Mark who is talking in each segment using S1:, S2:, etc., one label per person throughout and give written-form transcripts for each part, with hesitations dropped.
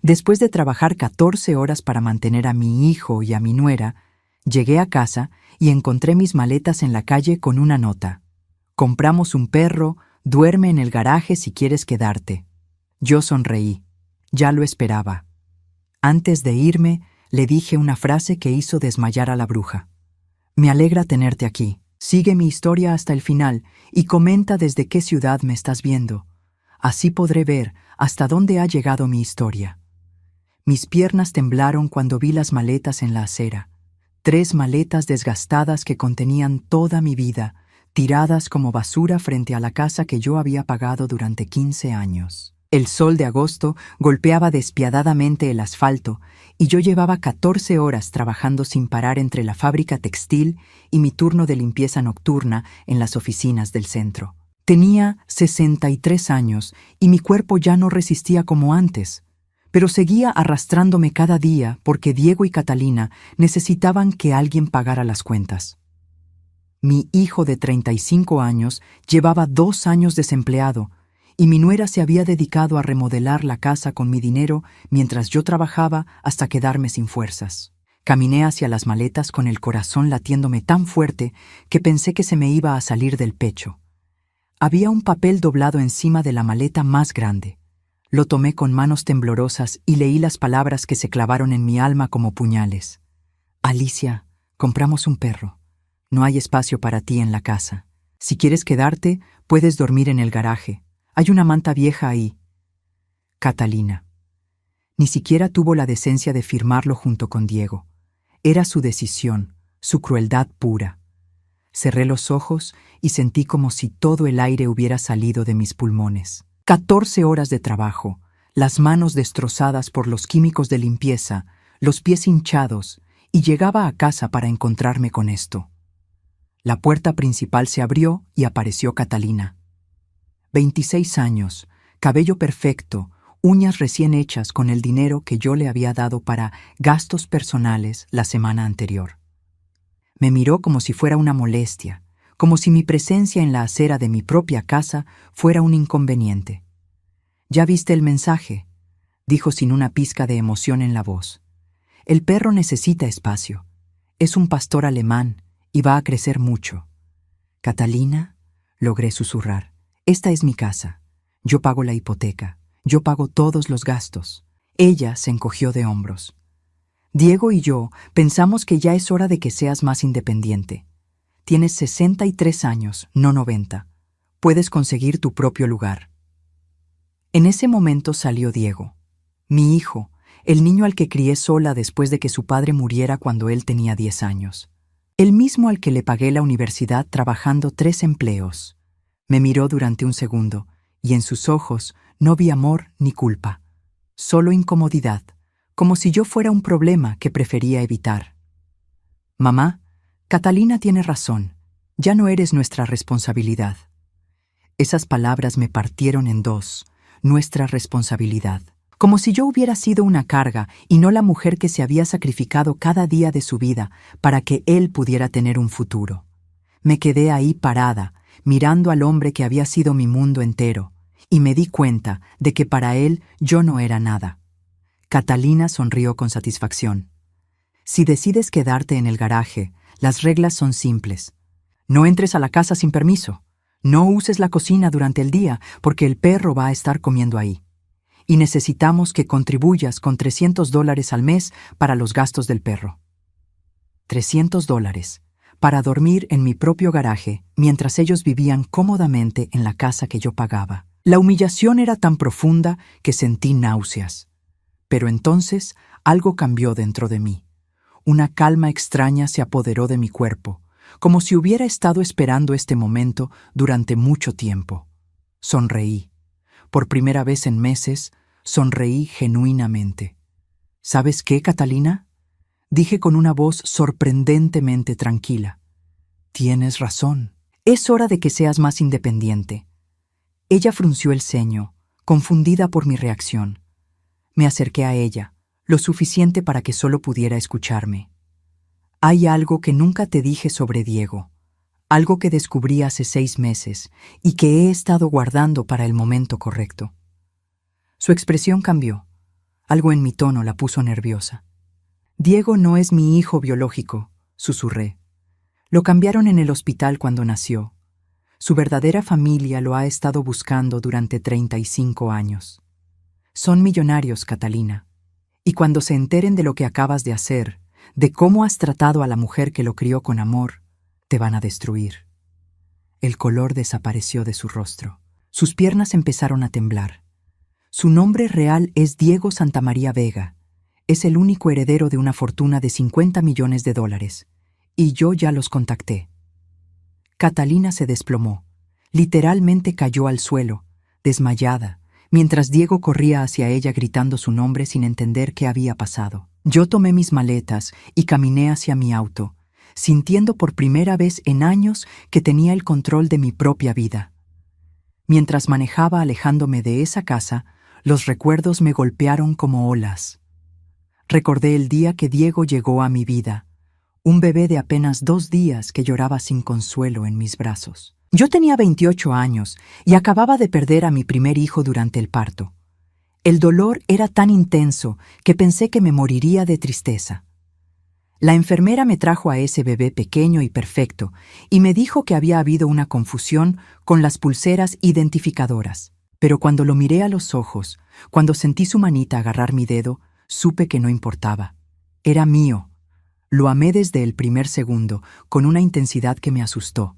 S1: Después de trabajar 14 horas para mantener a mi hijo y a mi nuera, llegué a casa y encontré mis maletas en la calle con una nota. Compramos un perro, duerme en el garaje si quieres quedarte. Yo sonreí. Ya lo esperaba. Antes de irme, le dije una frase que hizo desmayar a la bruja. Me alegra tenerte aquí. Sigue mi historia hasta el final y comenta desde qué ciudad me estás viendo. Así podré ver hasta dónde ha llegado mi historia. Mis piernas temblaron cuando vi las maletas en la acera. 3 maletas desgastadas que contenían toda mi vida, tiradas como basura frente a la casa que yo había pagado durante 15 años. El sol de agosto golpeaba despiadadamente el asfalto y yo llevaba 14 horas trabajando sin parar entre la fábrica textil y mi turno de limpieza nocturna en las oficinas del centro. Tenía 63 años y mi cuerpo ya no resistía como antes, pero seguía arrastrándome cada día porque Diego y Catalina necesitaban que alguien pagara las cuentas. Mi hijo de 35 años llevaba 2 años desempleado y mi nuera se había dedicado a remodelar la casa con mi dinero mientras yo trabajaba hasta quedarme sin fuerzas. Caminé hacia las maletas con el corazón latiéndome tan fuerte que pensé que se me iba a salir del pecho. Había un papel doblado encima de la maleta más grande. Lo tomé con manos temblorosas y leí las palabras que se clavaron en mi alma como puñales. Alicia, compramos un perro. No hay espacio para ti en la casa. Si quieres quedarte, puedes dormir en el garaje. Hay una manta vieja ahí. Catalina. Ni siquiera tuvo la decencia de firmarlo junto con Diego. Era su decisión, su crueldad pura. Cerré los ojos y sentí como si todo el aire hubiera salido de mis pulmones. 14 horas de trabajo, las manos destrozadas por los químicos de limpieza, los pies hinchados, y llegaba a casa para encontrarme con esto. La puerta principal se abrió y apareció Catalina. 26 años, cabello perfecto, uñas recién hechas con el dinero que yo le había dado para gastos personales la semana anterior. Me miró como si fuera una molestia, como si mi presencia en la acera de mi propia casa fuera un inconveniente. «¿Ya viste el mensaje?», dijo sin una pizca de emoción en la voz. «El perro necesita espacio. Es un pastor alemán y va a crecer mucho». «Catalina», logré susurrar, «esta es mi casa. Yo pago la hipoteca. Yo pago todos los gastos». Ella se encogió de hombros. «Diego y yo pensamos que ya es hora de que seas más independiente. Tienes 63 años, no 90. Puedes conseguir tu propio lugar». En ese momento salió Diego, mi hijo, el niño al que crié sola después de que su padre muriera cuando él tenía 10 años. El mismo al que le pagué la universidad trabajando 3 empleos. Me miró durante un segundo, y en sus ojos no vi amor ni culpa, solo incomodidad, como si yo fuera un problema que prefería evitar. «Mamá, Catalina tiene razón. Ya no eres nuestra responsabilidad». Esas palabras me partieron en dos. Nuestra responsabilidad. Como si yo hubiera sido una carga y no la mujer que se había sacrificado cada día de su vida para que él pudiera tener un futuro. Me quedé ahí parada, mirando al hombre que había sido mi mundo entero, y me di cuenta de que para él yo no era nada. Catalina sonrió con satisfacción. «Si decides quedarte en el garaje, las reglas son simples. No entres a la casa sin permiso. No uses la cocina durante el día porque el perro va a estar comiendo ahí. Y necesitamos que contribuyas con $300 al mes para los gastos del perro». $300 para dormir en mi propio garaje mientras ellos vivían cómodamente en la casa que yo pagaba. La humillación era tan profunda que sentí náuseas. Pero entonces algo cambió dentro de mí. Una calma extraña se apoderó de mi cuerpo, como si hubiera estado esperando este momento durante mucho tiempo. Sonreí. Por primera vez en meses, sonreí genuinamente. «¿Sabes qué, Catalina?», dije con una voz sorprendentemente tranquila. «Tienes razón. Es hora de que seas más independiente». Ella frunció el ceño, confundida por mi reacción. Me acerqué a ella, lo suficiente para que solo pudiera escucharme. «Hay algo que nunca te dije sobre Diego, algo que descubrí hace 6 meses y que he estado guardando para el momento correcto». Su expresión cambió. Algo en mi tono la puso nerviosa. Diego no es mi hijo biológico, susurré. Lo cambiaron en el hospital cuando nació. Su verdadera familia lo ha estado buscando durante 35 años. Son millonarios, Catalina. Y cuando se enteren de lo que acabas de hacer, de cómo has tratado a la mujer que lo crió con amor, te van a destruir. El color desapareció de su rostro. Sus piernas empezaron a temblar. Su nombre real es Diego Santamaría Vega. Es el único heredero de una fortuna de $50 millones, y yo ya los contacté. Catalina se desplomó. Literalmente cayó al suelo, desmayada, mientras Diego corría hacia ella gritando su nombre sin entender qué había pasado. Yo tomé mis maletas y caminé hacia mi auto, sintiendo por primera vez en años que tenía el control de mi propia vida. Mientras manejaba alejándome de esa casa, los recuerdos me golpearon como olas. Recordé el día que Diego llegó a mi vida, un bebé de apenas 2 días que lloraba sin consuelo en mis brazos. Yo tenía 28 años y acababa de perder a mi primer hijo durante el parto. El dolor era tan intenso que pensé que me moriría de tristeza. La enfermera me trajo a ese bebé pequeño y perfecto y me dijo que había habido una confusión con las pulseras identificadoras. Pero cuando lo miré a los ojos, cuando sentí su manita agarrar mi dedo, supe que no importaba. Era mío. Lo amé desde el primer segundo, con una intensidad que me asustó.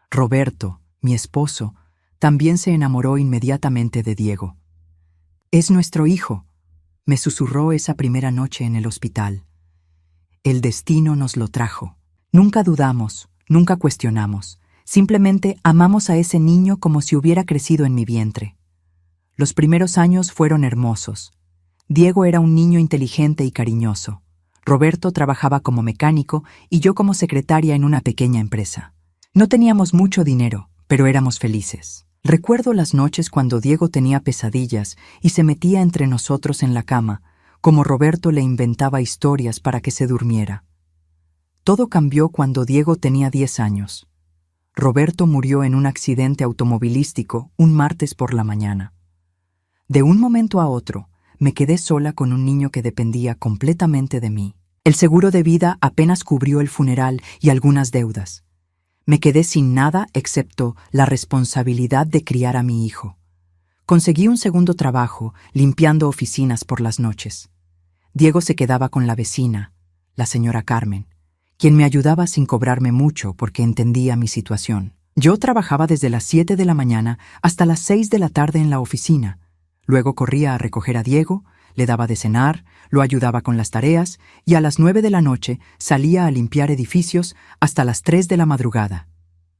S1: Roberto, mi esposo, también se enamoró inmediatamente de Diego. «Es nuestro hijo», me susurró esa primera noche en el hospital. El destino nos lo trajo. Nunca dudamos, nunca cuestionamos. Simplemente amamos a ese niño como si hubiera crecido en mi vientre. Los primeros años fueron hermosos. Diego era un niño inteligente y cariñoso. Roberto trabajaba como mecánico y yo como secretaria en una pequeña empresa. No teníamos mucho dinero, pero éramos felices. Recuerdo las noches cuando Diego tenía pesadillas y se metía entre nosotros en la cama, como Roberto le inventaba historias para que se durmiera. Todo cambió cuando Diego tenía 10 años. Roberto murió en un accidente automovilístico un martes por la mañana. De un momento a otro, me quedé sola con un niño que dependía completamente de mí. El seguro de vida apenas cubrió el funeral y algunas deudas. Me quedé sin nada excepto la responsabilidad de criar a mi hijo. Conseguí un segundo trabajo, limpiando oficinas por las noches. Diego se quedaba con la vecina, la señora Carmen, quien me ayudaba sin cobrarme mucho porque entendía mi situación. Yo trabajaba desde las 7 de la mañana hasta las 6 de la tarde en la oficina. Luego corría a recoger a Diego, le daba de cenar, lo ayudaba con las tareas y a las 9 de la noche salía a limpiar edificios hasta las 3 de la madrugada.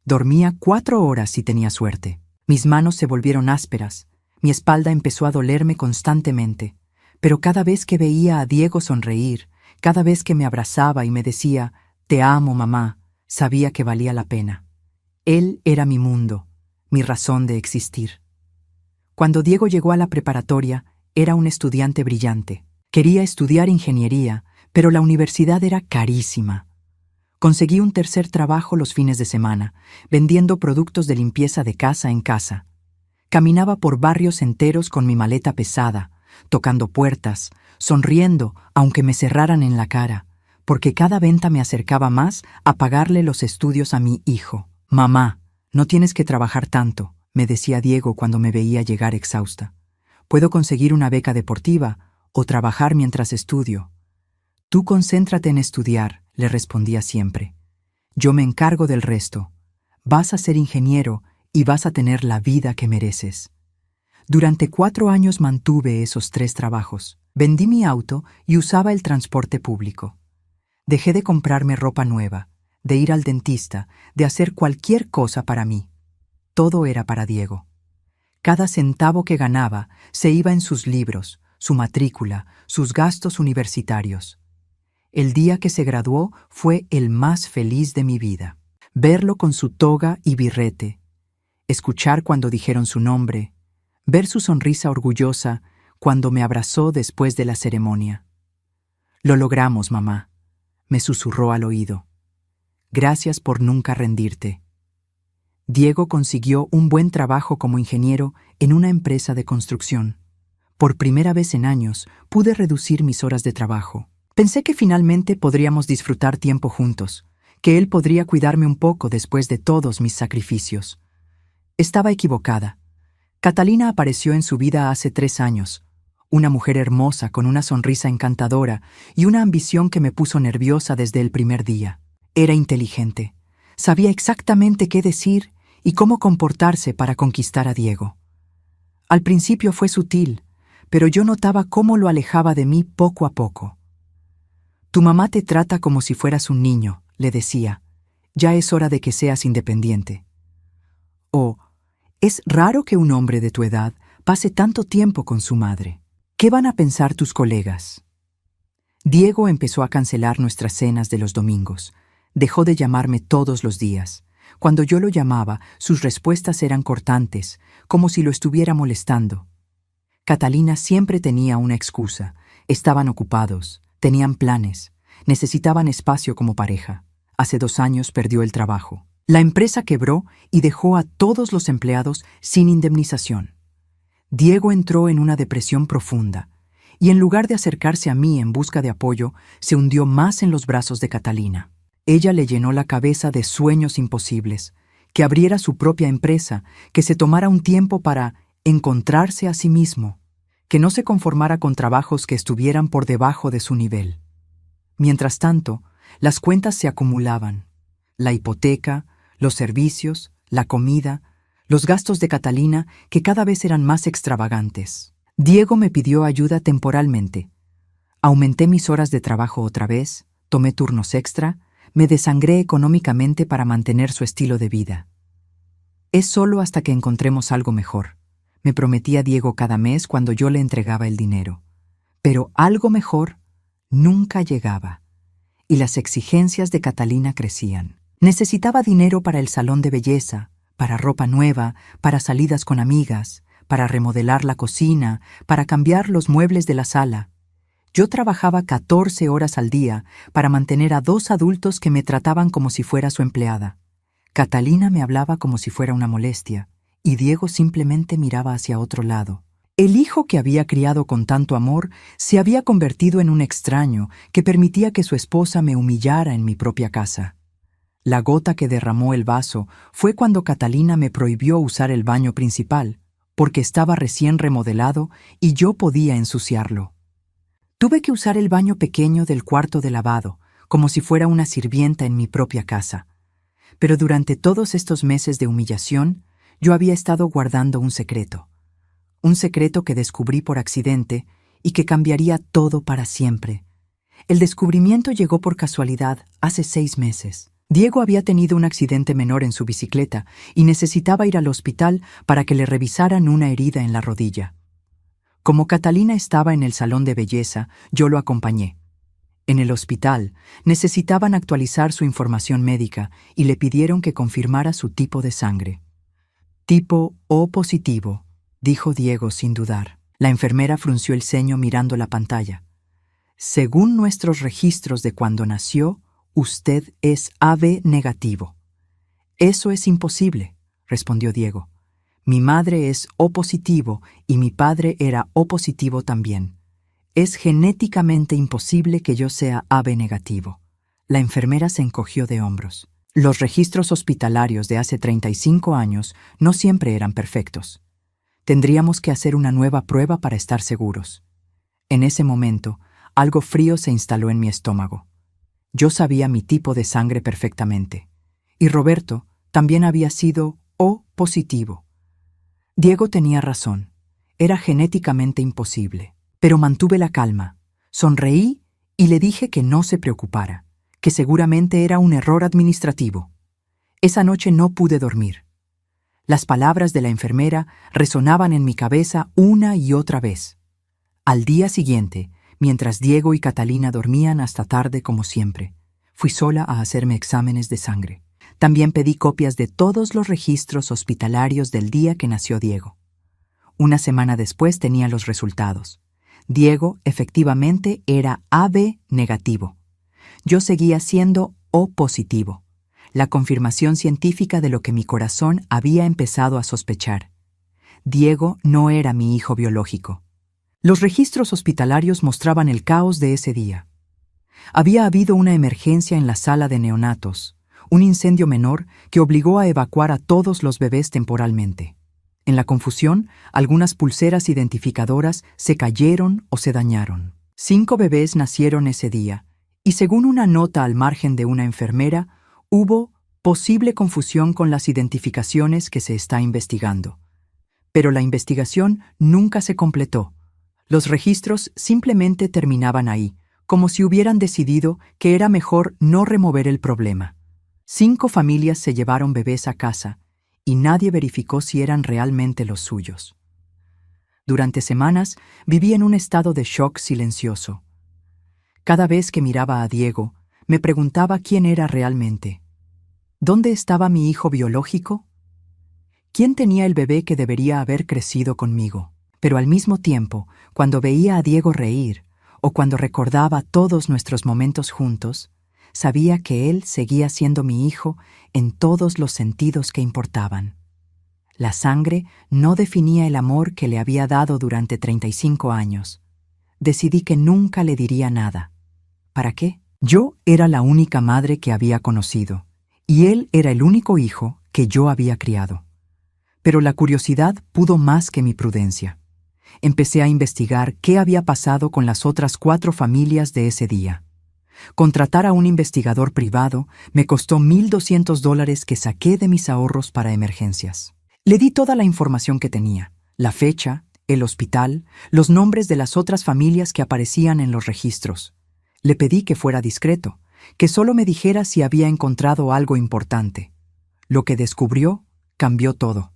S1: Dormía 4 horas si tenía suerte. Mis manos se volvieron ásperas, mi espalda empezó a dolerme constantemente, pero cada vez que veía a Diego sonreír, cada vez que me abrazaba y me decía, «Te amo, mamá», sabía que valía la pena. Él era mi mundo, mi razón de existir. Cuando Diego llegó a la preparatoria, era un estudiante brillante. Quería estudiar ingeniería, pero la universidad era carísima. Conseguí un tercer trabajo los fines de semana, vendiendo productos de limpieza de casa en casa. Caminaba por barrios enteros con mi maleta pesada, tocando puertas, sonriendo aunque me cerraran en la cara, porque cada venta me acercaba más a pagarle los estudios a mi hijo. «Mamá, no tienes que trabajar tanto», me decía Diego cuando me veía llegar exhausta. «Puedo conseguir una beca deportiva o trabajar mientras estudio». «Tú concéntrate en estudiar», le respondía siempre. «Yo me encargo del resto. Vas a ser ingeniero y vas a tener la vida que mereces». Durante 4 años mantuve esos 3 trabajos. Vendí mi auto y usaba el transporte público. Dejé de comprarme ropa nueva, de ir al dentista, de hacer cualquier cosa para mí. Todo era para Diego. Cada centavo que ganaba se iba en sus libros, su matrícula, sus gastos universitarios. El día que se graduó fue el más feliz de mi vida. Verlo con su toga y birrete, escuchar cuando dijeron su nombre, ver su sonrisa orgullosa cuando me abrazó después de la ceremonia. «Lo logramos, mamá», me susurró al oído. «Gracias por nunca rendirte». Diego consiguió un buen trabajo como ingeniero en una empresa de construcción. Por primera vez en años, pude reducir mis horas de trabajo. Pensé que finalmente podríamos disfrutar tiempo juntos, que él podría cuidarme un poco después de todos mis sacrificios. Estaba equivocada. Catalina apareció en su vida hace 3 años, una mujer hermosa con una sonrisa encantadora y una ambición que me puso nerviosa desde el primer día. Era inteligente, sabía exactamente qué decir y cómo comportarse para conquistar a Diego. Al principio fue sutil, pero yo notaba cómo lo alejaba de mí poco a poco. «Tu mamá te trata como si fueras un niño», le decía. «Ya es hora de que seas independiente». O «Es raro que un hombre de tu edad pase tanto tiempo con su madre. ¿Qué van a pensar tus colegas?». Diego empezó a cancelar nuestras cenas de los domingos. Dejó de llamarme todos los días. Cuando yo lo llamaba, sus respuestas eran cortantes, como si lo estuviera molestando. Catalina siempre tenía una excusa. Estaban ocupados, tenían planes, necesitaban espacio como pareja. Hace 2 años perdió el trabajo. La empresa quebró y dejó a todos los empleados sin indemnización. Diego entró en una depresión profunda y en lugar de acercarse a mí en busca de apoyo, se hundió más en los brazos de Catalina. Ella le llenó la cabeza de sueños imposibles, que abriera su propia empresa, que se tomara un tiempo para encontrarse a sí mismo, que no se conformara con trabajos que estuvieran por debajo de su nivel. Mientras tanto, las cuentas se acumulaban. La hipoteca, los servicios, la comida, los gastos de Catalina, que cada vez eran más extravagantes. Diego me pidió ayuda temporalmente. Aumenté mis horas de trabajo otra vez, tomé turnos extra, me desangré económicamente para mantener su estilo de vida. «Es solo hasta que encontremos algo mejor», me prometía Diego cada mes cuando yo le entregaba el dinero. Pero algo mejor nunca llegaba, y las exigencias de Catalina crecían. Necesitaba dinero para el salón de belleza, para ropa nueva, para salidas con amigas, para remodelar la cocina, para cambiar los muebles de la sala. Yo trabajaba 14 horas al día para mantener a 2 adultos que me trataban como si fuera su empleada. Catalina me hablaba como si fuera una molestia, y Diego simplemente miraba hacia otro lado. El hijo que había criado con tanto amor se había convertido en un extraño que permitía que su esposa me humillara en mi propia casa. La gota que derramó el vaso fue cuando Catalina me prohibió usar el baño principal, porque estaba recién remodelado y yo podía ensuciarlo. Tuve que usar el baño pequeño del cuarto de lavado, como si fuera una sirvienta en mi propia casa. Pero durante todos estos meses de humillación, yo había estado guardando un secreto que descubrí por accidente y que cambiaría todo para siempre. El descubrimiento llegó por casualidad hace 6 meses. Diego había tenido un accidente menor en su bicicleta y necesitaba ir al hospital para que le revisaran una herida en la rodilla. Como Catalina estaba en el salón de belleza, yo lo acompañé. En el hospital, necesitaban actualizar su información médica y le pidieron que confirmara su tipo de sangre. «Tipo O positivo», dijo Diego sin dudar. La enfermera frunció el ceño mirando la pantalla. «Según nuestros registros de cuando nació, usted es AB negativo». «Eso es imposible», respondió Diego. «Mi madre es O positivo y mi padre era O positivo también. Es genéticamente imposible que yo sea AB negativo». La enfermera se encogió de hombros. Los registros hospitalarios de hace 35 años no siempre eran perfectos. Tendríamos que hacer una nueva prueba para estar seguros. En ese momento, algo frío se instaló en mi estómago. Yo sabía mi tipo de sangre perfectamente. Y Roberto también había sido O positivo. Diego tenía razón. Era genéticamente imposible. Pero mantuve la calma. Sonreí y le dije que no se preocupara, que seguramente era un error administrativo. Esa noche no pude dormir. Las palabras de la enfermera resonaban en mi cabeza una y otra vez. Al día siguiente, mientras Diego y Catalina dormían hasta tarde como siempre, fui sola a hacerme exámenes de sangre. También pedí copias de todos los registros hospitalarios del día que nació Diego. Una semana después tenía los resultados. Diego efectivamente era AB negativo. Yo seguía siendo O positivo, la confirmación científica de lo que mi corazón había empezado a sospechar. Diego no era mi hijo biológico. Los registros hospitalarios mostraban el caos de ese día. Había habido una emergencia en la sala de neonatos, un incendio menor que obligó a evacuar a todos los bebés temporalmente. En la confusión, algunas pulseras identificadoras se cayeron o se dañaron. 5 bebés nacieron ese día, y según una nota al margen de una enfermera, hubo posible confusión con las identificaciones que se está investigando. Pero la investigación nunca se completó. Los registros simplemente terminaban ahí, como si hubieran decidido que era mejor no remover el problema. 5 familias se llevaron bebés a casa, y nadie verificó si eran realmente los suyos. Durante semanas viví en un estado de shock silencioso. Cada vez que miraba a Diego, me preguntaba quién era realmente. ¿Dónde estaba mi hijo biológico? ¿Quién tenía el bebé que debería haber crecido conmigo? Pero al mismo tiempo, cuando veía a Diego reír, o cuando recordaba todos nuestros momentos juntos, sabía que él seguía siendo mi hijo en todos los sentidos que importaban. La sangre no definía el amor que le había dado durante 35 años. Decidí que nunca le diría nada. ¿Para qué? Yo era la única madre que había conocido, y él era el único hijo que yo había criado. Pero la curiosidad pudo más que mi prudencia. Empecé a investigar qué había pasado con las otras 4 familias de ese día. Contratar a un investigador privado me costó $1,200 que saqué de mis ahorros para emergencias. Le di toda la información que tenía, la fecha, el hospital, los nombres de las otras familias que aparecían en los registros. Le pedí que fuera discreto, que solo me dijera si había encontrado algo importante. Lo que descubrió cambió todo.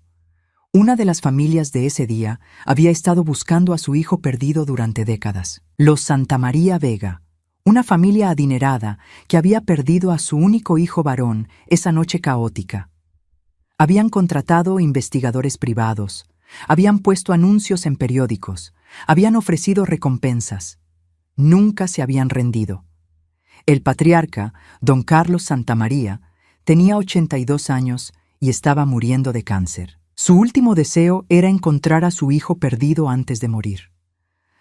S1: Una de las familias de ese día había estado buscando a su hijo perdido durante décadas. Los Santamaría Vega, una familia adinerada que había perdido a su único hijo varón esa noche caótica. Habían contratado investigadores privados, habían puesto anuncios en periódicos, habían ofrecido recompensas. Nunca se habían rendido. El patriarca, don Carlos Santamaría, tenía 82 años y estaba muriendo de cáncer. Su último deseo era encontrar a su hijo perdido antes de morir.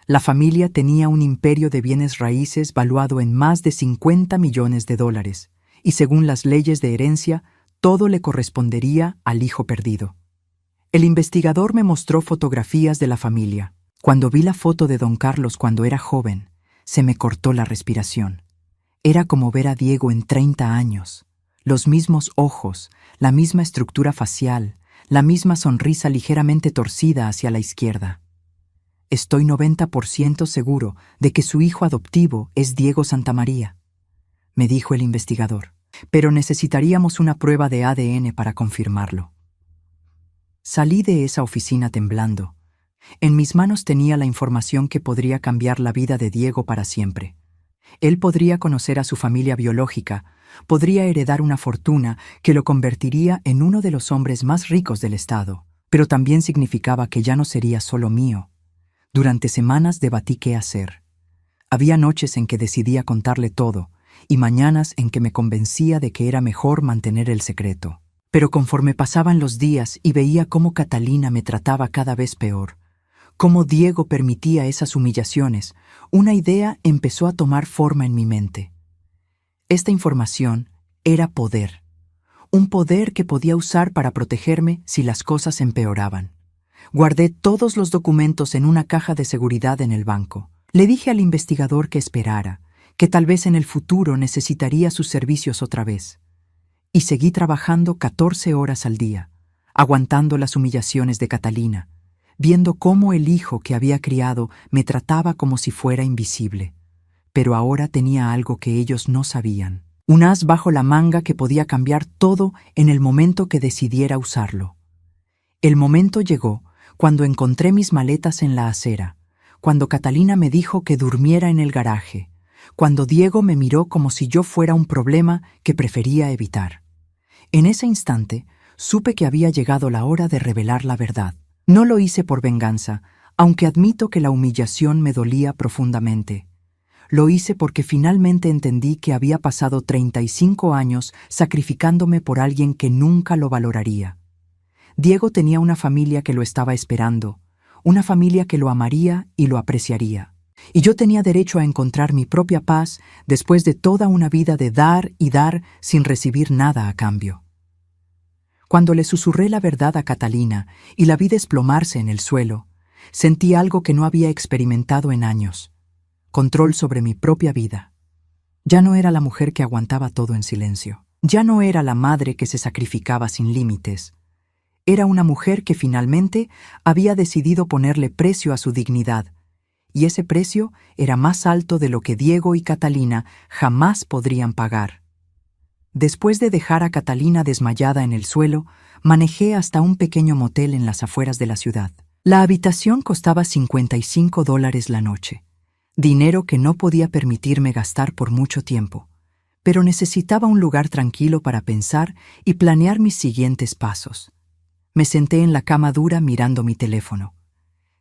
S1: La familia tenía un imperio de bienes raíces valuado en más de $50 millones, y según las leyes de herencia, todo le correspondería al hijo perdido. El investigador me mostró fotografías de la familia. Cuando vi la foto de don Carlos cuando era joven, se me cortó la respiración. Era como ver a Diego en 30 años. Los mismos ojos, la misma estructura facial, la misma sonrisa ligeramente torcida hacia la izquierda. Estoy 90% seguro de que su hijo adoptivo es Diego Santamaría, me dijo el investigador, pero necesitaríamos una prueba de ADN para confirmarlo. Salí de esa oficina temblando. En mis manos tenía la información que podría cambiar la vida de Diego para siempre. Él podría conocer a su familia biológica, podría heredar una fortuna que lo convertiría en uno de los hombres más ricos del estado, pero también significaba que ya no sería solo mío. Durante semanas debatí qué hacer. Había noches en que decidía contarle todo, y mañanas en que me convencía de que era mejor mantener el secreto. Pero conforme pasaban los días y veía cómo Catalina me trataba cada vez peor, cómo Diego permitía esas humillaciones, una idea empezó a tomar forma en mi mente. Esta información era poder. Un poder que podía usar para protegerme si las cosas empeoraban. Guardé todos los documentos en una caja de seguridad en el banco. Le dije al investigador que esperara, que tal vez en el futuro necesitaría sus servicios otra vez. Y seguí trabajando 14 horas al día, aguantando las humillaciones de Catalina, viendo cómo el hijo que había criado me trataba como si fuera invisible. Pero ahora tenía algo que ellos no sabían. Un as bajo la manga que podía cambiar todo en el momento que decidiera usarlo. El momento llegó cuando encontré mis maletas en la acera, cuando Catalina me dijo que durmiera en el garaje, cuando Diego me miró como si yo fuera un problema que prefería evitar. En ese instante, supe que había llegado la hora de revelar la verdad. No lo hice por venganza, aunque admito que la humillación me dolía profundamente. Lo hice porque finalmente entendí que había pasado 35 años sacrificándome por alguien que nunca lo valoraría. Diego tenía una familia que lo estaba esperando, una familia que lo amaría y lo apreciaría. Y yo tenía derecho a encontrar mi propia paz después de toda una vida de dar y dar sin recibir nada a cambio. Cuando le susurré la verdad a Catalina y la vi desplomarse en el suelo, sentí algo que no había experimentado en años: control sobre mi propia vida. Ya no era la mujer que aguantaba todo en silencio. Ya no era la madre que se sacrificaba sin límites. Era una mujer que finalmente había decidido ponerle precio a su dignidad, y ese precio era más alto de lo que Diego y Catalina jamás podrían pagar. Después de dejar a Catalina desmayada en el suelo, manejé hasta un pequeño motel en las afueras de la ciudad. La habitación costaba $55 la noche, dinero que no podía permitirme gastar por mucho tiempo, pero necesitaba un lugar tranquilo para pensar y planear mis siguientes pasos. Me senté en la cama dura mirando mi teléfono.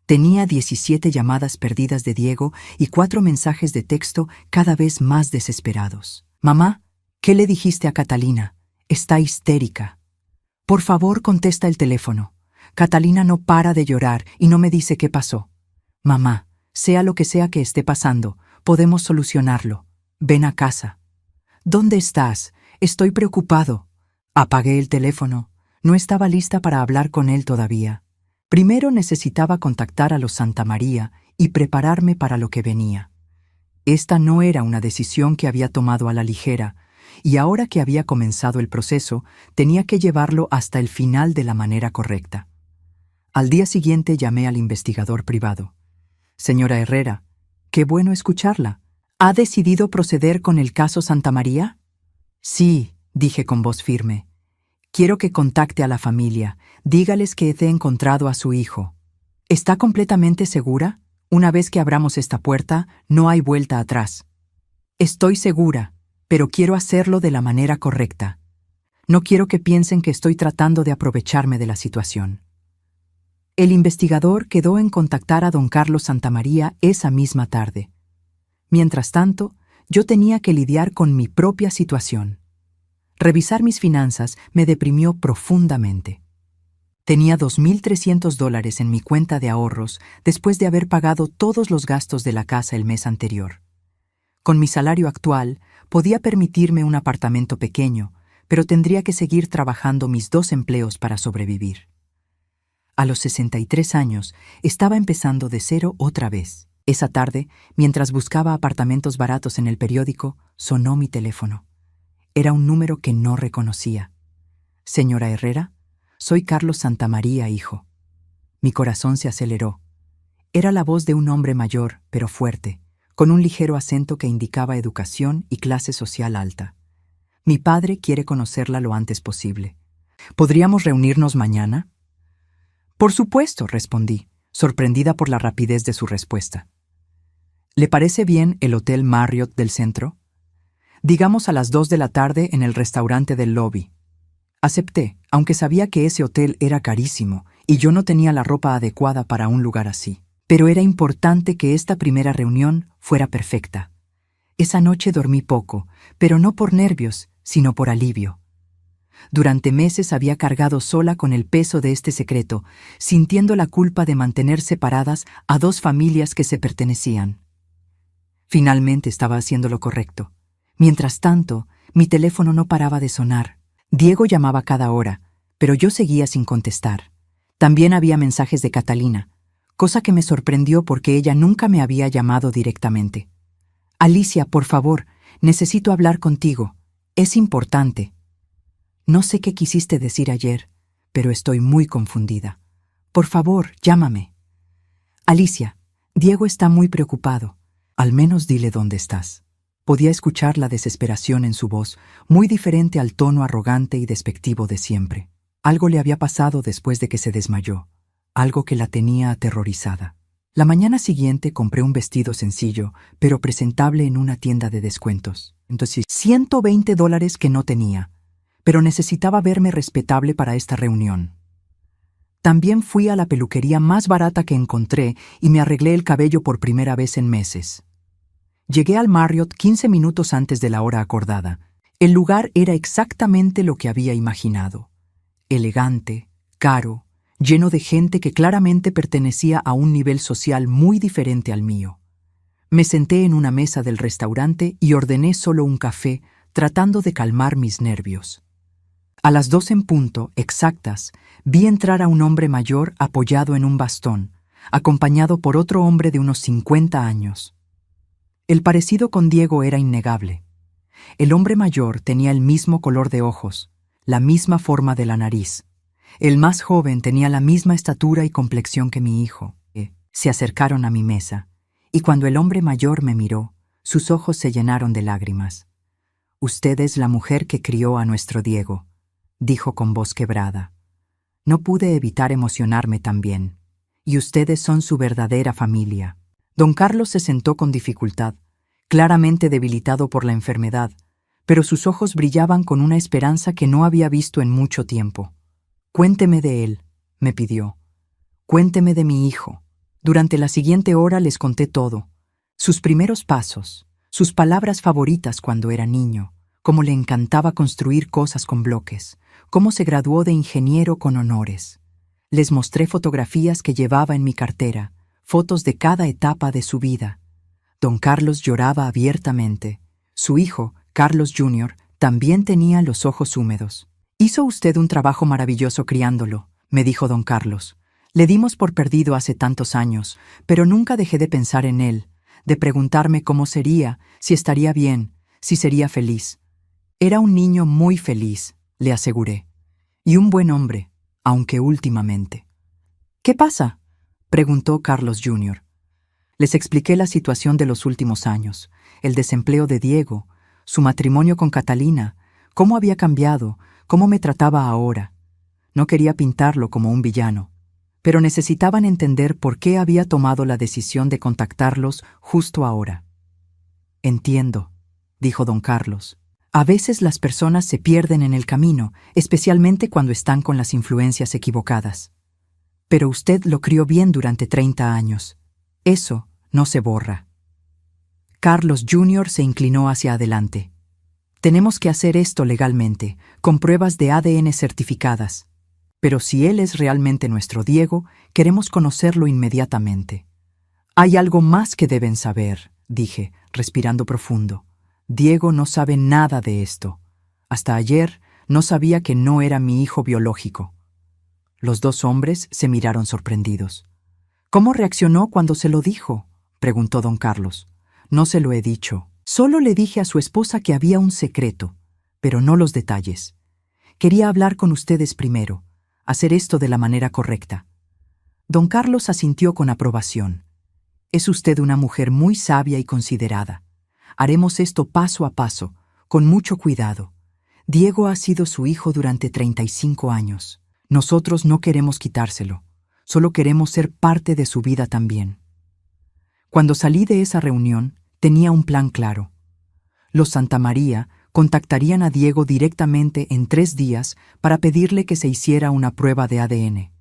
S1: Tenía 17 llamadas perdidas de Diego y 4 mensajes de texto cada vez más desesperados. «Mamá, ¿qué le dijiste a Catalina? Está histérica. Por favor, contesta el teléfono. Catalina no para de llorar y no me dice qué pasó. Mamá, sea lo que sea que esté pasando, podemos solucionarlo. Ven a casa». «¿Dónde estás? Estoy preocupado». Apagué el teléfono. No estaba lista para hablar con él todavía. Primero necesitaba contactar a los Santamaría y prepararme para lo que venía. Esta no era una decisión que había tomado a la ligera, y ahora que había comenzado el proceso, tenía que llevarlo hasta el final de la manera correcta. Al día siguiente llamé al investigador privado. «Señora Herrera, qué bueno escucharla. ¿Ha decidido proceder con el caso Santamaría?» «Sí», dije con voz firme. «Quiero que contacte a la familia. Dígales que he encontrado a su hijo». «¿Está completamente segura? Una vez que abramos esta puerta, no hay vuelta atrás». «Estoy segura, pero quiero hacerlo de la manera correcta. No quiero que piensen que estoy tratando de aprovecharme de la situación». El investigador quedó en contactar a don Carlos Santamaría esa misma tarde. Mientras tanto, yo tenía que lidiar con mi propia situación. Revisar mis finanzas me deprimió profundamente. Tenía $2,300 en mi cuenta de ahorros después de haber pagado todos los gastos de la casa el mes anterior. Con mi salario actual, podía permitirme un apartamento pequeño, pero tendría que seguir trabajando mis 2 empleos para sobrevivir. A los 63 años, estaba empezando de cero otra vez. Esa tarde, mientras buscaba apartamentos baratos en el periódico, sonó mi teléfono. Era un número que no reconocía. «Señora Herrera, soy Carlos Santamaría, hijo». Mi corazón se aceleró. Era la voz de un hombre mayor, pero fuerte, con un ligero acento que indicaba educación y clase social alta. «Mi padre quiere conocerla lo antes posible. ¿Podríamos reunirnos mañana?» «Por supuesto», respondí, sorprendida por la rapidez de su respuesta. «¿Le parece bien el Hotel Marriott del centro? Digamos a las 2 de la tarde en el restaurante del lobby». Acepté, aunque sabía que ese hotel era carísimo y yo no tenía la ropa adecuada para un lugar así. Pero era importante que esta primera reunión fuera perfecta. Esa noche dormí poco, pero no por nervios, sino por alivio. Durante meses había cargado sola con el peso de este secreto, sintiendo la culpa de mantener separadas a 2 familias que se pertenecían. Finalmente estaba haciendo lo correcto. Mientras tanto, mi teléfono no paraba de sonar. Diego llamaba cada hora, pero yo seguía sin contestar. También había mensajes de Catalina, cosa que me sorprendió porque ella nunca me había llamado directamente. «Alicia, por favor, necesito hablar contigo. Es importante». «No sé qué quisiste decir ayer, pero estoy muy confundida. Por favor, llámame». «Alicia, Diego está muy preocupado. Al menos dile dónde estás». Podía escuchar la desesperación en su voz, muy diferente al tono arrogante y despectivo de siempre. Algo le había pasado después de que se desmayó, algo que la tenía aterrorizada. La mañana siguiente compré un vestido sencillo, pero presentable en una tienda de descuentos. Entonces, $120 que no tenía, pero necesitaba verme respetable para esta reunión. También fui a la peluquería más barata que encontré y me arreglé el cabello por primera vez en meses. Llegué al Marriott 15 minutos antes de la hora acordada. El lugar era exactamente lo que había imaginado. Elegante, caro, lleno de gente que claramente pertenecía a un nivel social muy diferente al mío. Me senté en una mesa del restaurante y ordené solo un café, tratando de calmar mis nervios. A las 2 en punto, exactas, vi entrar a un hombre mayor apoyado en un bastón, acompañado por otro hombre de unos 50 años. El parecido con Diego era innegable. El hombre mayor tenía el mismo color de ojos, la misma forma de la nariz. El más joven tenía la misma estatura y complexión que mi hijo. Se acercaron a mi mesa, y cuando el hombre mayor me miró, sus ojos se llenaron de lágrimas. «Usted es la mujer que crió a nuestro Diego», dijo con voz quebrada. No pude evitar emocionarme también. «Y ustedes son su verdadera familia». Don Carlos se sentó con dificultad, claramente debilitado por la enfermedad, pero sus ojos brillaban con una esperanza que no había visto en mucho tiempo. «Cuénteme de él», me pidió. «Cuénteme de mi hijo». Durante la siguiente hora les conté todo. Sus primeros pasos, sus palabras favoritas cuando era niño, cómo le encantaba construir cosas con bloques, cómo se graduó de ingeniero con honores. Les mostré fotografías que llevaba en mi cartera, fotos de cada etapa de su vida. Don Carlos lloraba abiertamente. Su hijo, Carlos Jr., también tenía los ojos húmedos. «Hizo usted un trabajo maravilloso criándolo», me dijo don Carlos. «Le dimos por perdido hace tantos años, pero nunca dejé de pensar en él, de preguntarme cómo sería, si estaría bien, si sería feliz. Era un niño muy feliz», le aseguré. «Y un buen hombre, aunque últimamente». «¿Qué pasa?», preguntó Carlos Jr. Les expliqué la situación de los últimos años, el desempleo de Diego, su matrimonio con Catalina, cómo había cambiado, cómo me trataba ahora. No quería pintarlo como un villano, pero necesitaban entender por qué había tomado la decisión de contactarlos justo ahora. «Entiendo», dijo don Carlos. «A veces las personas se pierden en el camino, especialmente cuando están con las influencias equivocadas. Pero usted lo crió bien durante 30 años. Eso no se borra». Carlos Jr. se inclinó hacia adelante. «Tenemos que hacer esto legalmente, con pruebas de ADN certificadas. Pero si él es realmente nuestro Diego, queremos conocerlo inmediatamente». «Hay algo más que deben saber», dije, respirando profundo. «Diego no sabe nada de esto. Hasta ayer no sabía que no era mi hijo biológico». Los dos hombres se miraron sorprendidos. «¿Cómo reaccionó cuando se lo dijo?», preguntó don Carlos. «No se lo he dicho. Solo le dije a su esposa que había un secreto, pero no los detalles. Quería hablar con ustedes primero, hacer esto de la manera correcta». Don Carlos asintió con aprobación. «Es usted una mujer muy sabia y considerada. Haremos esto paso a paso, con mucho cuidado. Diego ha sido su hijo durante 35 años. Nosotros no queremos quitárselo, solo queremos ser parte de su vida también». Cuando salí de esa reunión, tenía un plan claro. Los Santamaría contactarían a Diego directamente en 3 días para pedirle que se hiciera una prueba de ADN.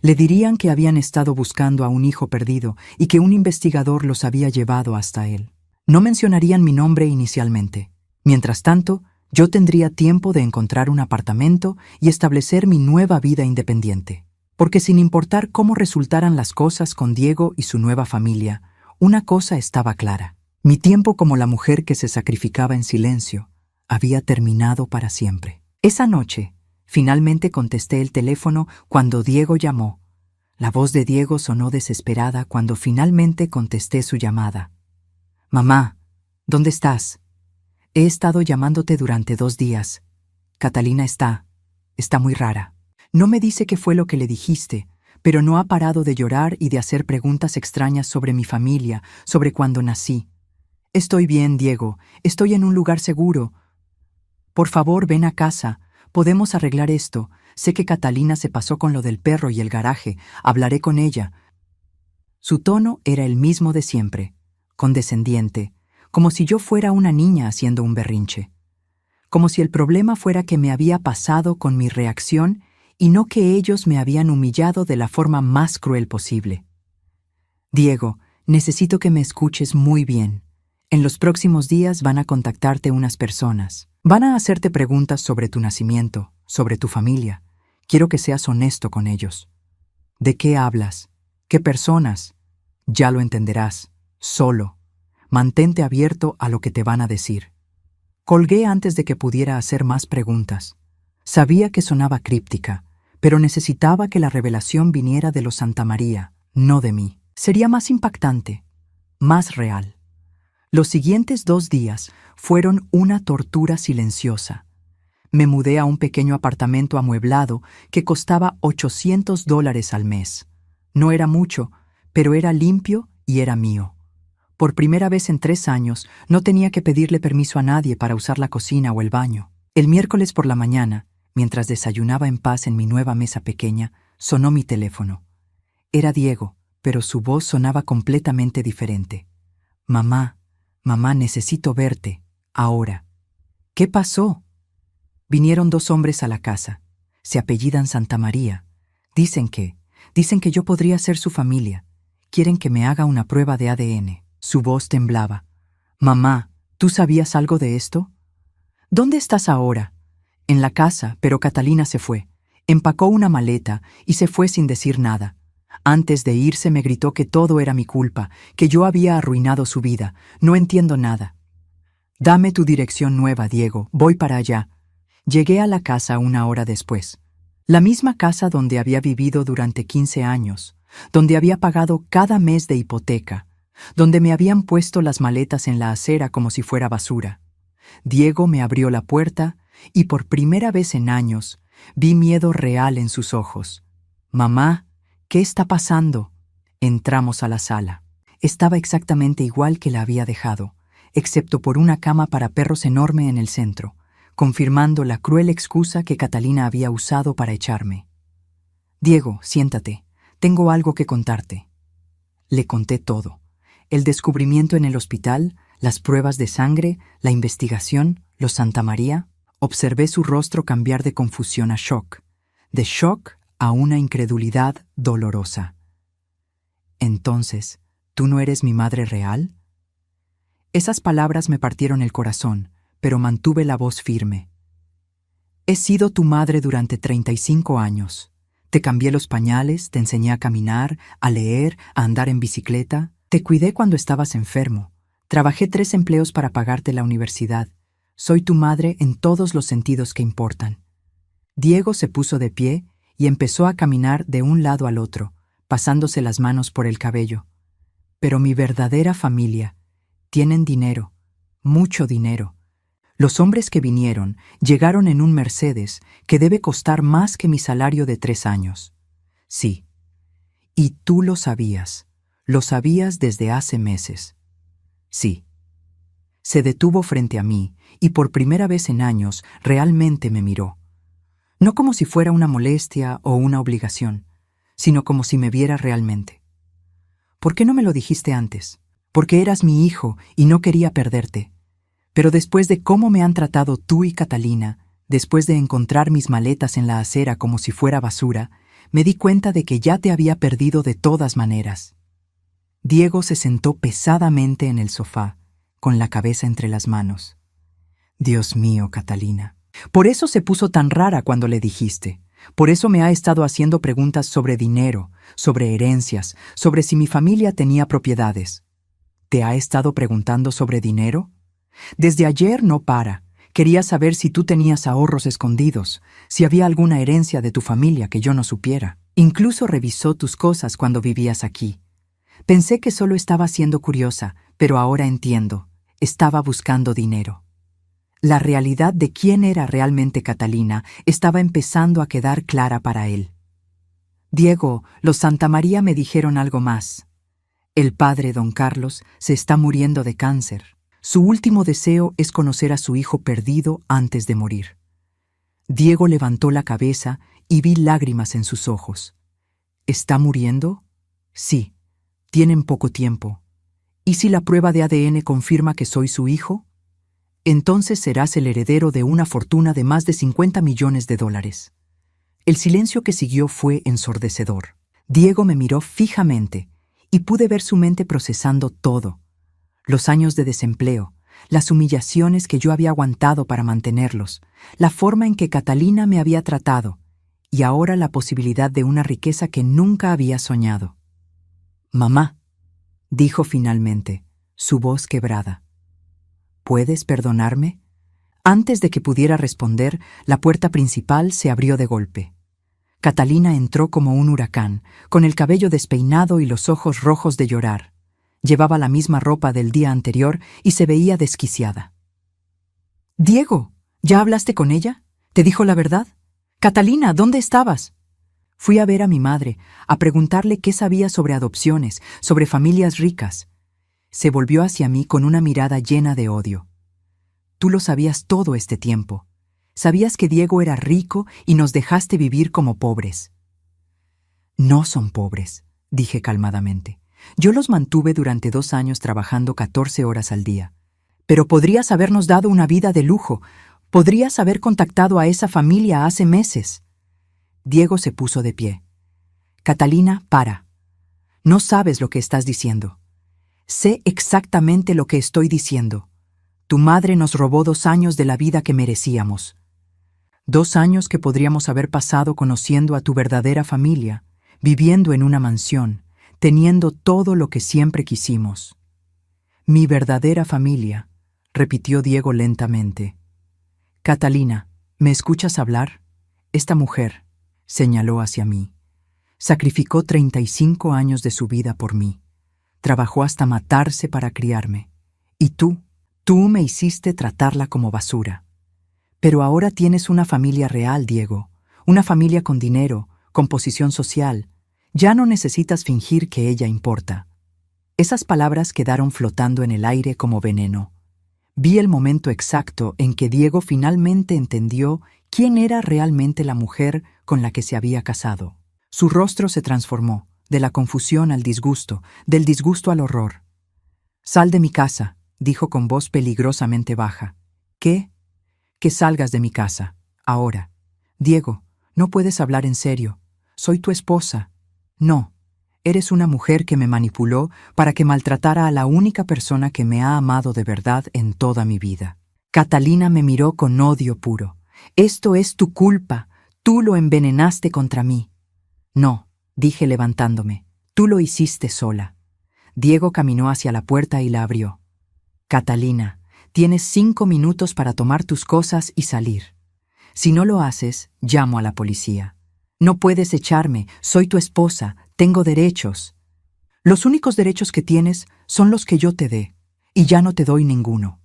S1: Le dirían que habían estado buscando a un hijo perdido y que un investigador los había llevado hasta él. No mencionarían mi nombre inicialmente. Mientras tanto, yo tendría tiempo de encontrar un apartamento y establecer mi nueva vida independiente. Porque sin importar cómo resultaran las cosas con Diego y su nueva familia, una cosa estaba clara. Mi tiempo como la mujer que se sacrificaba en silencio había terminado para siempre. Esa noche, finalmente contesté el teléfono cuando Diego llamó. La voz de Diego sonó desesperada cuando finalmente contesté su llamada. «Mamá, ¿dónde estás? He estado llamándote durante 2 días. Catalina está muy rara. No me dice qué fue lo que le dijiste, pero no ha parado de llorar y de hacer preguntas extrañas sobre mi familia, sobre cuando nací. Estoy bien, Diego, estoy en un lugar seguro. Por favor, ven a casa, podemos arreglar esto. Sé que Catalina se pasó con lo del perro y el garaje, hablaré con ella». Su tono era el mismo de siempre, condescendiente, como si yo fuera una niña haciendo un berrinche. Como si el problema fuera que me había pasado con mi reacción y no que ellos me habían humillado de la forma más cruel posible. «Diego, necesito que me escuches muy bien. En los próximos días van a contactarte unas personas. Van a hacerte preguntas sobre tu nacimiento, sobre tu familia. Quiero que seas honesto con ellos. ¿De qué hablas? ¿Qué personas? Ya lo entenderás. Solo. Mantente abierto a lo que te van a decir. Colgué antes de que pudiera hacer más preguntas. Sabía que sonaba críptica, pero necesitaba que la revelación viniera de los Santamaría, no de mí. Sería más impactante, más real. Los siguientes 2 días fueron una tortura silenciosa. Me mudé a un pequeño apartamento amueblado que costaba $800 al mes. No era mucho, pero era limpio y era mío. Por primera vez en 3 años, no tenía que pedirle permiso a nadie para usar la cocina o el baño. El miércoles por la mañana, mientras desayunaba en paz en mi nueva mesa pequeña, sonó mi teléfono. Era Diego, pero su voz sonaba completamente diferente. Mamá, necesito verte, ahora. ¿Qué pasó? Vinieron 2 hombres a la casa. Se apellidan Santamaría. Dicen que yo podría ser su familia. Quieren que me haga una prueba de ADN. Su voz temblaba. Mamá, ¿tú sabías algo de esto? ¿Dónde estás ahora? En la casa, pero Catalina se fue. Empacó una maleta y se fue sin decir nada. Antes de irse me gritó que todo era mi culpa, que yo había arruinado su vida. No entiendo nada. Dame tu dirección nueva, Diego. Voy para allá. Llegué a la casa 1 hora después. La misma casa donde había vivido durante 15 años, donde había pagado cada mes de hipoteca, donde me habían puesto las maletas en la acera como si fuera basura. Diego me abrió la puerta y por primera vez en años vi miedo real en sus ojos. Mamá, ¿qué está pasando? Entramos a la sala. Estaba exactamente igual que la había dejado, excepto por una cama para perros enorme en el centro, confirmando la cruel excusa que Catalina había usado para echarme. Diego, siéntate. Tengo algo que contarte. Le conté todo. El descubrimiento en el hospital, las pruebas de sangre, la investigación, los Santamaría. Observé su rostro cambiar de confusión a shock, de shock a una incredulidad dolorosa. Entonces, ¿tú no eres mi madre real? Esas palabras me partieron el corazón, pero mantuve la voz firme. He sido tu madre durante 35 años. Te cambié los pañales, te enseñé a caminar, a leer, a andar en bicicleta. Te cuidé cuando estabas enfermo. Trabajé 3 empleos para pagarte la universidad. Soy tu madre en todos los sentidos que importan. Diego se puso de pie y empezó a caminar de un lado al otro, pasándose las manos por el cabello. Pero mi verdadera familia tienen dinero, mucho dinero. Los hombres que vinieron llegaron en un Mercedes que debe costar más que mi salario de 3 años. Sí. Y tú lo sabías desde hace meses. Sí. Se detuvo frente a mí y por primera vez en años realmente me miró. No como si fuera una molestia o una obligación, sino como si me viera realmente. ¿Por qué no me lo dijiste antes? Porque eras mi hijo y no quería perderte. Pero después de cómo me han tratado tú y Catalina, después de encontrar mis maletas en la acera como si fuera basura, me di cuenta de que ya te había perdido de todas maneras. Diego se sentó pesadamente en el sofá, con la cabeza entre las manos. Dios mío, Catalina. Por eso se puso tan rara cuando le dijiste. Por eso me ha estado haciendo preguntas sobre dinero, sobre herencias, sobre si mi familia tenía propiedades. ¿Te ha estado preguntando sobre dinero? Desde ayer no para. Quería saber si tú tenías ahorros escondidos, si había alguna herencia de tu familia que yo no supiera. Incluso revisó tus cosas cuando vivías aquí. Pensé que solo estaba siendo curiosa, pero ahora entiendo. Estaba buscando dinero. La realidad de quién era realmente Catalina estaba empezando a quedar clara para él. Diego, los Santamaría me dijeron algo más. El padre, don Carlos, se está muriendo de cáncer. Su último deseo es conocer a su hijo perdido antes de morir. Diego levantó la cabeza y vi lágrimas en sus ojos. ¿Está muriendo? Sí. Tienen poco tiempo. ¿Y si la prueba de ADN confirma que soy su hijo? Entonces serás el heredero de una fortuna de más de $50 millones. El silencio que siguió fue ensordecedor. Diego me miró fijamente y pude ver su mente procesando todo. Los años de desempleo, las humillaciones que yo había aguantado para mantenerlos, la forma en que Catalina me había tratado, y ahora la posibilidad de una riqueza que nunca había soñado. «Mamá», dijo finalmente, su voz quebrada. «¿Puedes perdonarme?» Antes de que pudiera responder, la puerta principal se abrió de golpe. Catalina entró como un huracán, con el cabello despeinado y los ojos rojos de llorar. Llevaba la misma ropa del día anterior y se veía desquiciada. «Diego, ¿ya hablaste con ella? ¿Te dijo la verdad? Catalina, ¿dónde estabas?» Fui a ver a mi madre, a preguntarle qué sabía sobre adopciones, sobre familias ricas. Se volvió hacia mí con una mirada llena de odio. «Tú lo sabías todo este tiempo. Sabías que Diego era rico y nos dejaste vivir como pobres». «No son pobres», dije calmadamente. «Yo los mantuve durante 2 años trabajando 14 horas al día. Pero podrías habernos dado una vida de lujo. Podrías haber contactado a esa familia hace meses». Diego se puso de pie. «Catalina, para. No sabes lo que estás diciendo. Sé exactamente lo que estoy diciendo. Tu madre nos robó 2 años de la vida que merecíamos. 2 años que podríamos haber pasado conociendo a tu verdadera familia, viviendo en una mansión, teniendo todo lo que siempre quisimos». «Mi verdadera familia», repitió Diego lentamente. «Catalina, ¿me escuchas hablar? Esta mujer», señaló hacia mí, «sacrificó 35 años de su vida por mí. Trabajó hasta matarse para criarme. Y tú me hiciste tratarla como basura. Pero ahora tienes una familia real, Diego, una familia con dinero, con posición social. Ya no necesitas fingir que ella importa». Esas palabras quedaron flotando en el aire como veneno. Vi el momento exacto en que Diego finalmente entendió quién era realmente la mujer con la que se había casado. Su rostro se transformó, de la confusión al disgusto, del disgusto al horror. «Sal de mi casa», dijo con voz peligrosamente baja. «¿Qué? Que salgas de mi casa, ahora. Diego, no puedes hablar en serio. Soy tu esposa. No, eres una mujer que me manipuló para que maltratara a la única persona que me ha amado de verdad en toda mi vida». Catalina me miró con odio puro. «Esto es tu culpa. Tú lo envenenaste contra mí». «No», dije levantándome. «Tú lo hiciste sola». Diego caminó hacia la puerta y la abrió. «Catalina, tienes 5 minutos para tomar tus cosas y salir. Si no lo haces, llamo a la policía. No puedes echarme, soy tu esposa, tengo derechos. Los únicos derechos que tienes son los que yo te dé, y ya no te doy ninguno».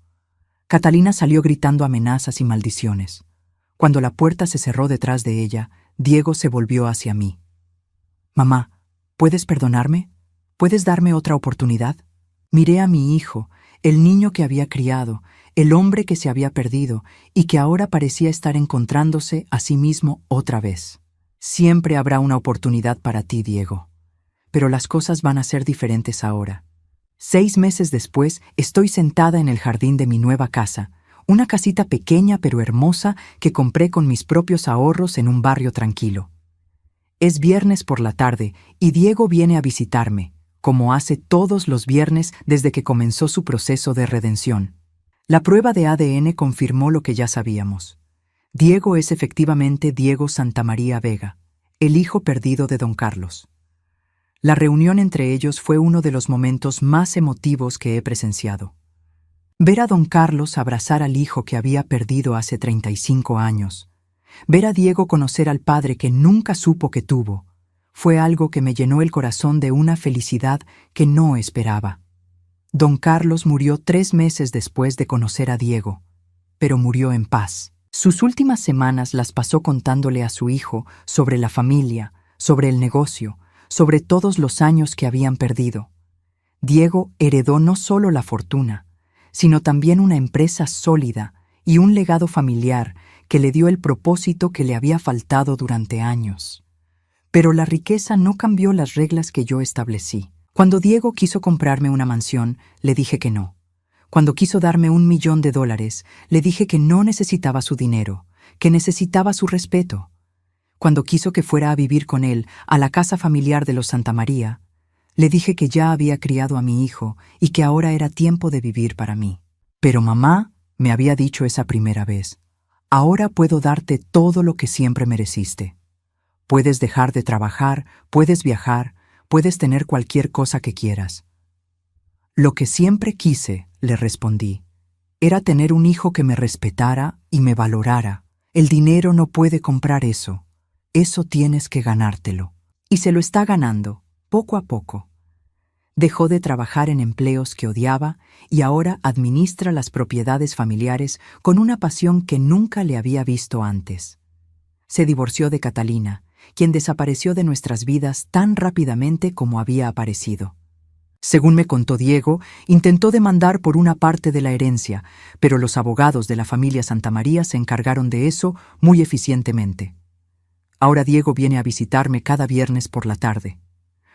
S1: Catalina salió gritando amenazas y maldiciones. Cuando la puerta se cerró detrás de ella, Diego se volvió hacia mí. «Mamá, ¿puedes perdonarme? ¿Puedes darme otra oportunidad?» Miré a mi hijo, el niño que había criado, el hombre que se había perdido y que ahora parecía estar encontrándose a sí mismo otra vez. «Siempre habrá una oportunidad para ti, Diego. Pero las cosas van a ser diferentes ahora. 6 meses después, estoy sentada en el jardín de mi nueva casa, una casita pequeña pero hermosa que compré con mis propios ahorros en un barrio tranquilo. Es viernes por la tarde y Diego viene a visitarme, como hace todos los viernes desde que comenzó su proceso de redención. La prueba de ADN confirmó lo que ya sabíamos. Diego es efectivamente Diego Santamaría Vega, el hijo perdido de don Carlos. La reunión entre ellos fue uno de los momentos más emotivos que he presenciado. Ver a don Carlos abrazar al hijo que había perdido hace 35 años, ver a Diego conocer al padre que nunca supo que tuvo, fue algo que me llenó el corazón de una felicidad que no esperaba. Don Carlos murió 3 meses después de conocer a Diego, pero murió en paz. Sus últimas semanas las pasó contándole a su hijo sobre la familia, sobre el negocio, sobre todos los años que habían perdido. Diego heredó no solo la fortuna, sino también una empresa sólida y un legado familiar que le dio el propósito que le había faltado durante años. Pero la riqueza no cambió las reglas que yo establecí. Cuando Diego quiso comprarme una mansión, le dije que no. Cuando quiso darme $1 millón, le dije que no necesitaba su dinero, que necesitaba su respeto. Cuando quiso que fuera a vivir con él a la casa familiar de los Santamaría, le dije que ya había criado a mi hijo y que ahora era tiempo de vivir para mí. Pero mamá me había dicho esa primera vez: «Ahora puedo darte todo lo que siempre mereciste». Puedes dejar de trabajar, puedes viajar, puedes tener cualquier cosa que quieras. Lo que siempre quise, le respondí, era tener un hijo que me respetara y me valorara. El dinero no puede comprar eso. Eso tienes que ganártelo. Y se lo está ganando, poco a poco. Dejó de trabajar en empleos que odiaba y ahora administra las propiedades familiares con una pasión que nunca le había visto antes. Se divorció de Catalina, quien desapareció de nuestras vidas tan rápidamente como había aparecido. Según me contó Diego, intentó demandar por una parte de la herencia, pero los abogados de la familia Santamaría se encargaron de eso muy eficientemente. Ahora Diego viene a visitarme cada viernes por la tarde.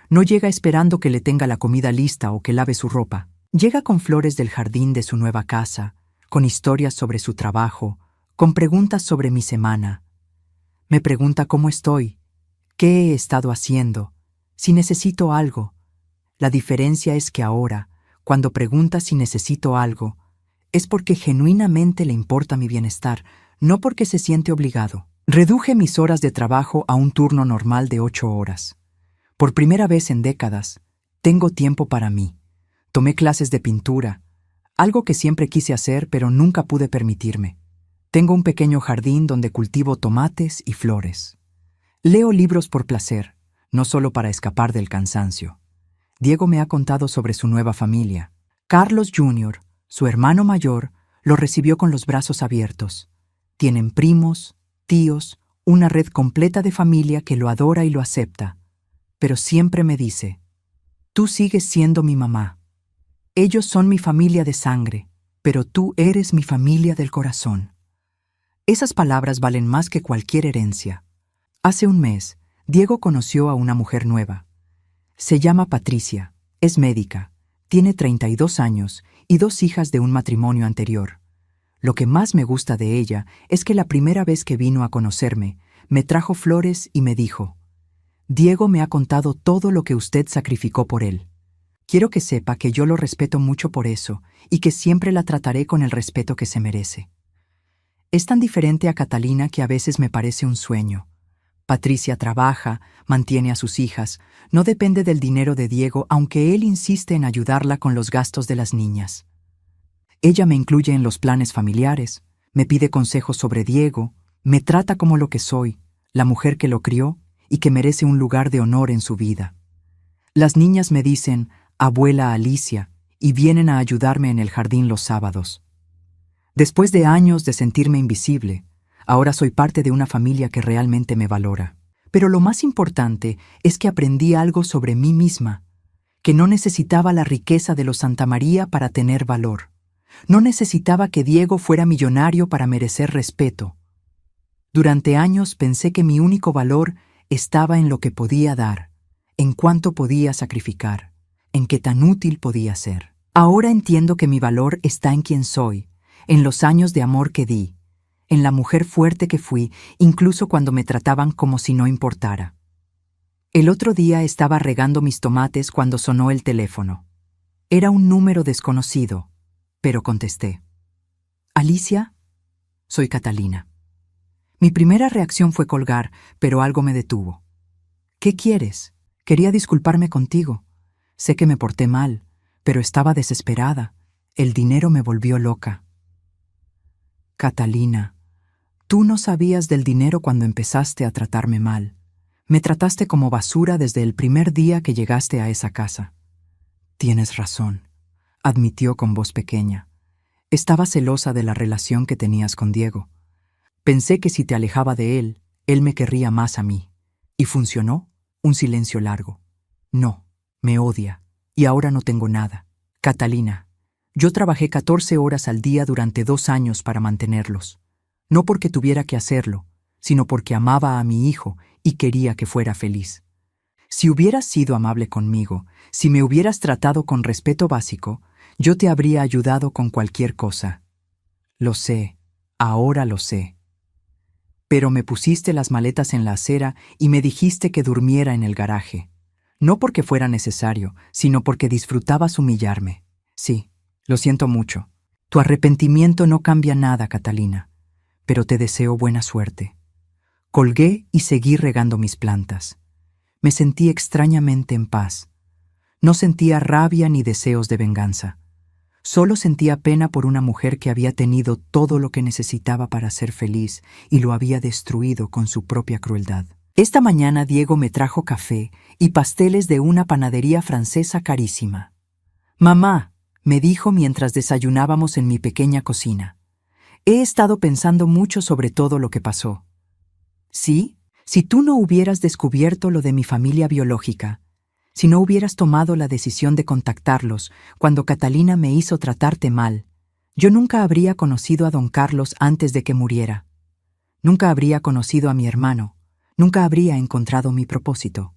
S1: No llega esperando que le tenga la comida lista o que lave su ropa. Llega con flores del jardín de su nueva casa, con historias sobre su trabajo, con preguntas sobre mi semana. Me pregunta cómo estoy, qué he estado haciendo, si necesito algo. La diferencia es que ahora, cuando pregunta si necesito algo, es porque genuinamente le importa mi bienestar, no porque se siente obligado. Reduje mis horas de trabajo a un turno normal de 8 horas. Por primera vez en décadas, tengo tiempo para mí. Tomé clases de pintura, algo que siempre quise hacer pero nunca pude permitirme. Tengo un pequeño jardín donde cultivo tomates y flores. Leo libros por placer, no solo para escapar del cansancio. Diego me ha contado sobre su nueva familia. Carlos Jr., su hermano mayor, lo recibió con los brazos abiertos. Tienen primos, tíos, una red completa de familia que lo adora y lo acepta. Pero siempre me dice, tú sigues siendo mi mamá. Ellos son mi familia de sangre, pero tú eres mi familia del corazón. Esas palabras valen más que cualquier herencia. Hace un mes, Diego conoció a una mujer nueva. Se llama Patricia, es médica, tiene 32 años y 2 hijas de un matrimonio anterior. Lo que más me gusta de ella es que la primera vez que vino a conocerme, me trajo flores y me dijo, Diego me ha contado todo lo que usted sacrificó por él. Quiero que sepa que yo lo respeto mucho por eso y que siempre la trataré con el respeto que se merece. Es tan diferente a Catalina que a veces me parece un sueño. Patricia trabaja, mantiene a sus hijas, no depende del dinero de Diego, aunque él insiste en ayudarla con los gastos de las niñas. Ella me incluye en los planes familiares, me pide consejos sobre Diego, me trata como lo que soy, la mujer que lo crió y que merece un lugar de honor en su vida. Las niñas me dicen, abuela Alicia, y vienen a ayudarme en el jardín los sábados. Después de años de sentirme invisible, ahora soy parte de una familia que realmente me valora. Pero lo más importante es que aprendí algo sobre mí misma, que no necesitaba la riqueza de los Santamaría para tener valor. No necesitaba que Diego fuera millonario para merecer respeto. Durante años pensé que mi único valor estaba en lo que podía dar, en cuánto podía sacrificar, en qué tan útil podía ser. Ahora entiendo que mi valor está en quién soy, en los años de amor que di, en la mujer fuerte que fui, incluso cuando me trataban como si no importara. El otro día estaba regando mis tomates cuando sonó el teléfono. Era un número desconocido, pero contesté. ¿Alicia? Soy Catalina. Mi primera reacción fue colgar, pero algo me detuvo. ¿Qué quieres? Quería disculparme contigo. Sé que me porté mal, pero estaba desesperada. El dinero me volvió loca. Catalina, tú no sabías del dinero cuando empezaste a tratarme mal. Me trataste como basura desde el primer día que llegaste a esa casa. Tienes razón, admitió con voz pequeña. Estaba celosa de la relación que tenías con Diego. Pensé que si te alejaba de él, él me querría más a mí. ¿Y funcionó? Un silencio largo. No, me odia, y ahora no tengo nada. Catalina, yo trabajé 14 horas al día durante 2 años para mantenerlos. No porque tuviera que hacerlo, sino porque amaba a mi hijo y quería que fuera feliz. Si hubieras sido amable conmigo, si me hubieras tratado con respeto básico, yo te habría ayudado con cualquier cosa. Lo sé, ahora lo sé. Pero me pusiste las maletas en la acera y me dijiste que durmiera en el garaje. No porque fuera necesario, sino porque disfrutabas humillarme. Sí, lo siento mucho. Tu arrepentimiento no cambia nada, Catalina, pero te deseo buena suerte. Colgué y seguí regando mis plantas. Me sentí extrañamente en paz. No sentía rabia ni deseos de venganza. Solo sentía pena por una mujer que había tenido todo lo que necesitaba para ser feliz y lo había destruido con su propia crueldad. Esta mañana Diego me trajo café y pasteles de una panadería francesa carísima. «Mamá», me dijo mientras desayunábamos en mi pequeña cocina, «he estado pensando mucho sobre todo lo que pasó». «¿Sí? Si tú no hubieras descubierto lo de mi familia biológica, si no hubieras tomado la decisión de contactarlos cuando Catalina me hizo tratarte mal, yo nunca habría conocido a don Carlos antes de que muriera. Nunca habría conocido a mi hermano, nunca habría encontrado mi propósito.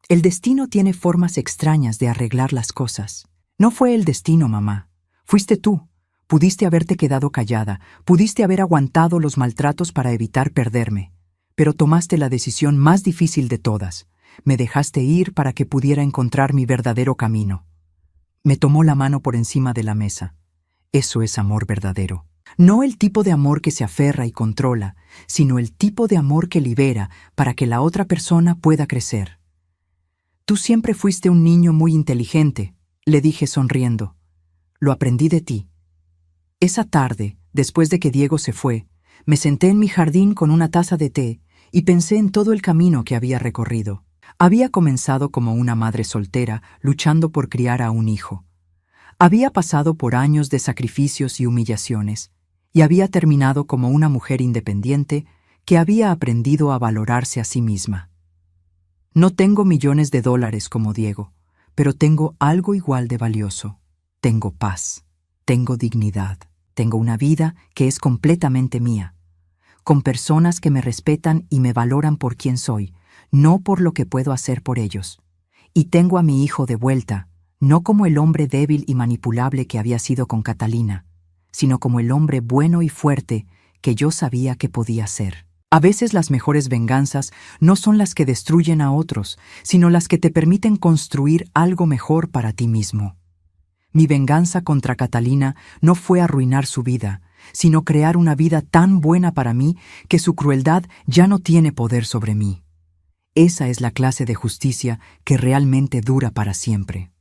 S1: El destino tiene formas extrañas de arreglar las cosas. No fue el destino, mamá. Fuiste tú. Pudiste haberte quedado callada, pudiste haber aguantado los maltratos para evitar perderme. Pero tomaste la decisión más difícil de todas. Me dejaste ir para que pudiera encontrar mi verdadero camino. Me tomó la mano por encima de la mesa. Eso es amor verdadero. No el tipo de amor que se aferra y controla, sino el tipo de amor que libera para que la otra persona pueda crecer. Tú siempre fuiste un niño muy inteligente, le dije sonriendo. Lo aprendí de ti. Esa tarde, después de que Diego se fue, me senté en mi jardín con una taza de té y pensé en todo el camino que había recorrido. Había comenzado como una madre soltera luchando por criar a un hijo. Había pasado por años de sacrificios y humillaciones, y había terminado como una mujer independiente que había aprendido a valorarse a sí misma. No tengo millones de dólares como Diego, pero tengo algo igual de valioso. Tengo paz, tengo dignidad, tengo una vida que es completamente mía, con personas que me respetan y me valoran por quien soy, no por lo que puedo hacer por ellos. Y tengo a mi hijo de vuelta, no como el hombre débil y manipulable que había sido con Catalina, sino como el hombre bueno y fuerte que yo sabía que podía ser. A veces las mejores venganzas no son las que destruyen a otros, sino las que te permiten construir algo mejor para ti mismo. Mi venganza contra Catalina no fue arruinar su vida, sino crear una vida tan buena para mí que su crueldad ya no tiene poder sobre mí. Esa es la clase de justicia que realmente dura para siempre.